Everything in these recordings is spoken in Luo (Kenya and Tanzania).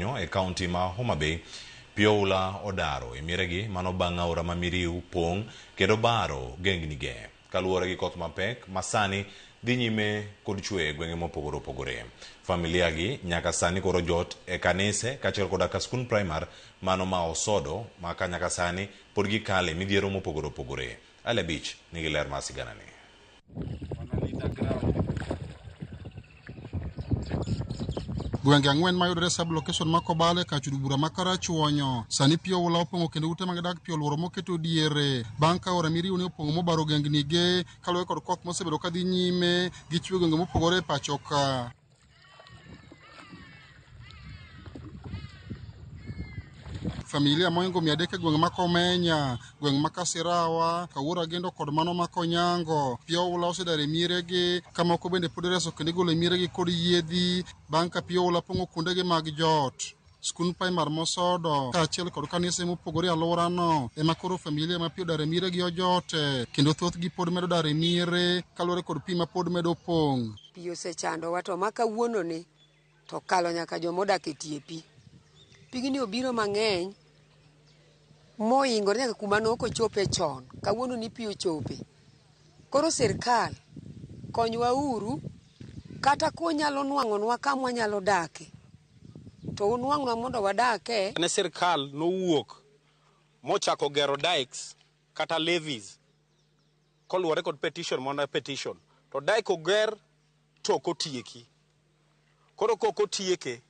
Chuonyo e kaunti ma Homa Bay Pioula odaro e miregi mano bang' aora ma Miriu pong' kendo baro gengnige kaluwore gi koth mapek masani dhi nyime kod chwe e gwenge mopogore opogore. Familia gi nyaka sani koro jot e kanise kaachiel koda ka skul primar mano ma Osodo ma ka nyaka sani pod gikale midhiero mopogore opogore. Ale Beach nigi ler mar sigana ni. Gwenge ang'wen mayudore sub location ma Kobale Kachuru bura ma Karachuonyo sani Pioula opong'o kendo ute mag dak pioluoro moketo diere bang' ka aora Miriu ne opong'o mobaro gengnige kaluwore kod koth mosebedo kadhi nyime gi chwe gwenge mopogore e pacho ka. Familia moingo 300 e gwenge ma Komenya, gwenge ma Kasirawa, Kawuora Gendo kod mano ma Konyango. Pioula osedar e miregi kama oko bende pod reso kendo igolo miregi kod yiedhi bang' ka Pioula pong'o kuondegi mag jot. Skul primar Mosodo kaachiel kod kanise mopogore alworano ema koro familia ma Pio dar e miregi ojote kendo thothgi pod medo dar e mire kaluwore kod pi ma pod medo pong'. Pi osechandowa to ma kawuononi to kalo nyaka jomodak e tie pi. Pigni obiro mang'eny moingore nyaka kuma ne ok ochope chon. Kawuono ni pi ochope. Koro sirkal konywa uru kata kunyalo nwang'onwa kama wanyalo dake. To unwang'nwa mondo wadake. Ne sirkal nowuok mochako gero dikes kata levees koluwore kod petition. To dike oger to kotieki. Koro kokotieke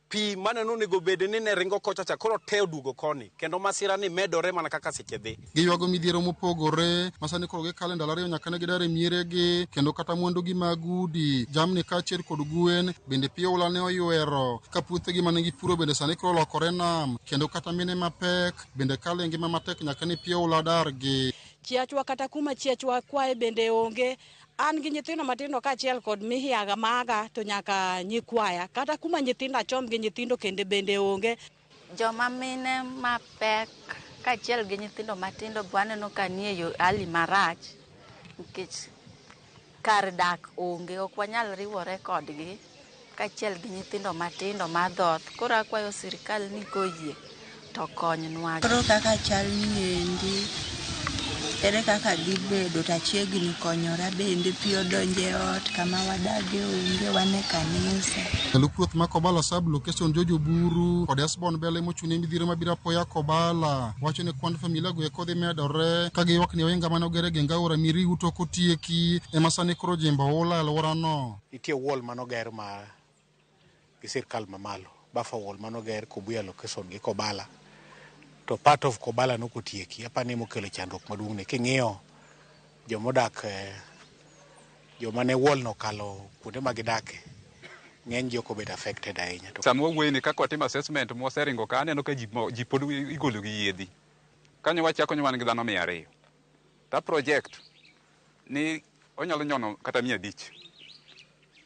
pi maneno nego bede ni ne ringo kochacha koro te odugo koni kendo masira ni medore mana kaka seche dhi. Giywago midhiero mopogore masani koro gikale ndalo ariyo nyaka ne gidare mieregi kendo kata mwandugi mag udi jamni kaachiel kod gwen bende Pioula ne oywero ka puothegi mane gipuro bende sani koro lokore nam kendo kata mine mapek bende kale ngima matek nyaka ni Pioula dargi. Chiachwa kata kuma chiachwa kwae bende onge. An gi nyithindo matindo kaachiel kod mihiaga maga to nyaka nyikwaya kata kuma nyithindo achom gi nyithindo kende bende onge. Joma mine mapek kaachiel gi nyithindo matindo waneno ka nie yo hali marach nikech kar dak onge, ok wanyal riwore kodgi kaachiel gi nyithindo matindo madhoth. Koro akwayo sirkal ni koyie to konynwa. Koro kaka chal niendi ere kaka gibedo tachiegni konyora bende pi odonje ot kama wadage onge wane kanisa. Lukuoth ma Kobala sub location Jojo Buru kod Esbon Bele mochune midhiero mabiro apoya Kobala wacho ni kwand familia go eko dhi medore ka giywak ni ohinga mane ogere genge aora Miriu to kotieki ema sani koro jimbo ula alworano. Nitie wall manoger ma gi sirkal mamalo buffer wall manoger Kobuya location gi Kobala. To part of Kobala no kotieki apani mokelo chandruok maduong' ne king'iyo jomodak jomane wall no kalo kuonde ma gidake ng'eny ji ok obed affected ahinya. Sama wuoyi ni kaka watim assessment moseringo ka aneno ka ji pod igolo gi yiedhi. Kanyo wachako nywan gi dhano 200. Ta project ni onyalo nyono kata 500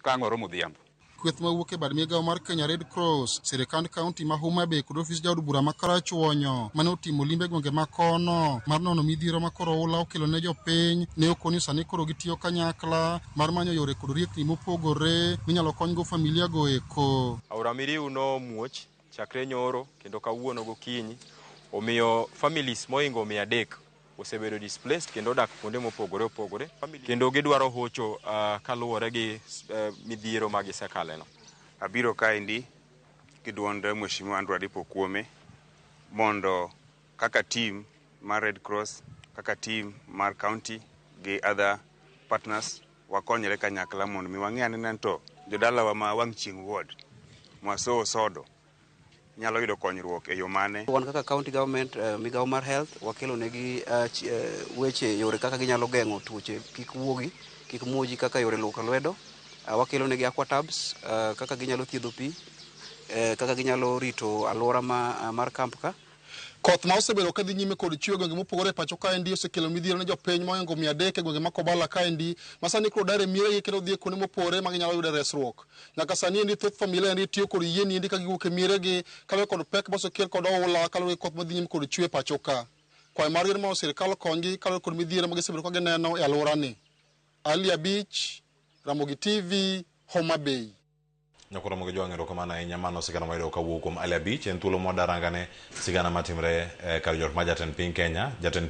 ka ang'oro modhiambo. Kweth mawuok e bad migawo mar Kenya Red Cross, sirikand kaunti ma Homa Bay kod ofis jaod bura ma Karachuonyo mane otimo limbe gwenge ma kono mar nono midhiero ma koro ula okelo ne jopiny ne okoni sani koro gitiyo kanyakla mar manyo yore kod riekni mopogore minyalo konygo familia go eko. Aora Miriu no muoch chakre nyoro kendo kawuono gokinyi omiyo families moingo 300 osebedo displaced kendo dak kuonde mopogore opogore kendo gidwaro hocho kaluwore gi midhiero mag sekaleno. Abiro kaendi gi duond Mheshimiwa Andrew Adipo Kuome mondo kaka team mar Red Cross kaka team mar county gi other partners wakonyre kanyakla mondo miwang'e anena to jodalawa ma wang' chieng' ward Mwaso Osodo nyalo yudo konyruok e yo mane. Wan kaka county government migawo mar health wakelo negi weche yore kaka ginyalo geng'o tuoche kik wuogi kik muoji kaka yore luoko lwedo. Wakelo negi aquatabs kaka ginyalo thiedho pi kaka ginyalo rito alwora mar camp ka. Koth ma osebedo kadhi nyime kod chwe gwenge mopogore pacho kaendi osekelo midhiero ne jopiny moingo 300 e gwenge ma Kobala kaendi masani koro dare miregi kendo dhi kuonde mopogore ma ginyalo yudo resruok. Nyaka sani endi thoth familia endi tiyo kod yien endi ka giwuok e miregi kaluwore kod pek mosekel kod oula kaluwore koth madhi nyime kod chwe pacho ka. Kwayo mar ma sirkal konygi kaluwore kod midhiero ma gisebedo ka gineno e alworani. Ali Beach, Ramogi TV, Homa Bay. nyakoro mo jwang'ero kamana ahinya mano sigana mayudo kawuok kuom Ali Abich en thuolo mwadarangane sigana matimre kar jot ma jatend piny Kenya. Jatend